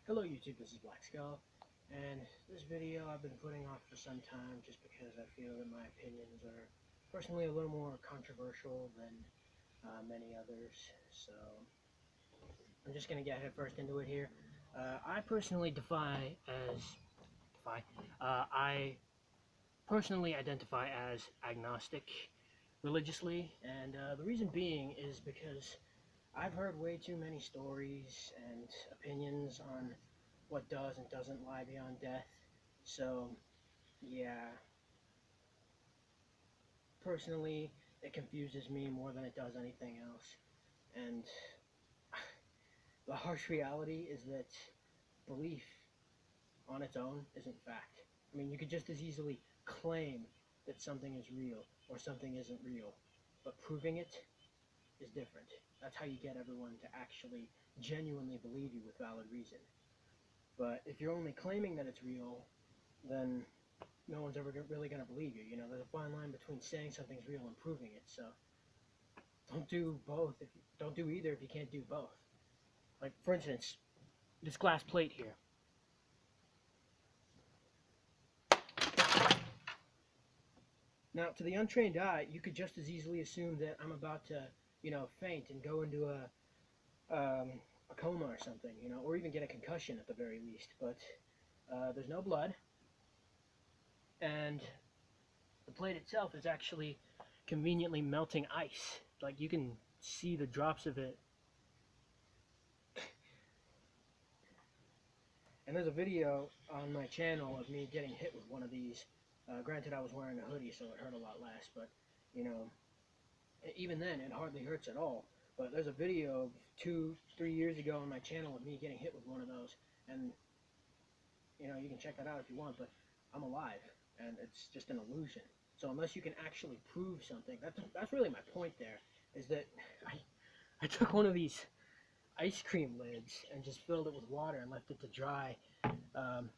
Hello YouTube, this is Black Skull, and this video I've been putting off for some time just because I feel that my opinions are personally a little more controversial than many others, so I'm just going to get head first into it here. I personally I personally identify as agnostic religiously, and the reason being is because I've heard way too many stories and opinions on what does and doesn't lie beyond death. So, yeah, personally, it confuses me more than it does anything else. And the harsh reality is that belief on its own isn't fact. I mean, you could just as easily claim that something is real or something isn't real, but proving it is different. That's how you get everyone to actually genuinely believe you with valid reason. But if you're only claiming that it's real, then no one's ever really going to believe you. You know, there's a fine line between saying something's real and proving it. So don't do both. Don't do either if you can't do both. Like, for instance, this glass plate here. Now, to the untrained eye, you could just as easily assume that I'm about to, faint and go into a coma or something, or even get a concussion at the very least. But there's no blood, and the plate itself is actually conveniently melting ice. Like, you can see the drops of it. And there's a video on my channel of me getting hit with one of these. Granted, I was wearing a hoodie, so it hurt a lot less, but, even then, it hardly hurts at all. But there's a video of 2-3 years ago on my channel of me getting hit with one of those, and, you can check that out if you want, but I'm alive, and it's just an illusion. So unless you can actually prove something, that's really my point there, is that I took one of these ice cream lids and just filled it with water and left it to dry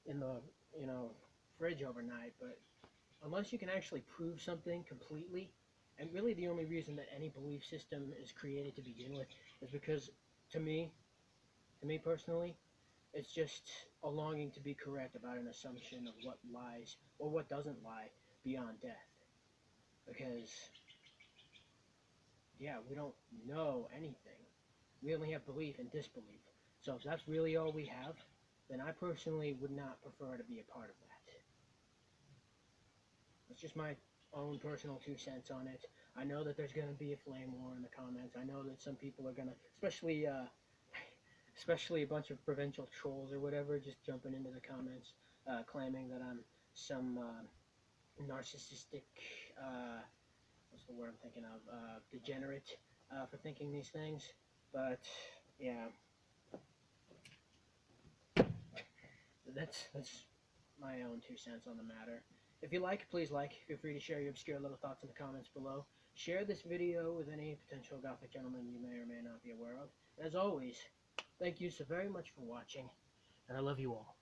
in the, fridge overnight, but unless you can actually prove something completely, and really the only reason that any belief system is created to begin with is because, to me personally, it's just a longing to be correct about an assumption of what lies or what doesn't lie beyond death. Because, yeah, we don't know anything. We only have belief and disbelief. So if that's really all we have, then I personally would not prefer to be a part of that. It's just my own personal 2 cents on it. I know that there's going to be a flame war in the comments. I know that some people are going to, especially a bunch of provincial trolls or whatever, just jumping into the comments, claiming that I'm some narcissistic, what's the word I'm thinking of, degenerate for thinking these things. But, yeah, that's my own 2 cents on the matter. If you like, please like. Feel free to share your obscure little thoughts in the comments below. Share this video with any potential gothic gentleman you may or may not be aware of. As always, thank you so very much for watching, and I love you all.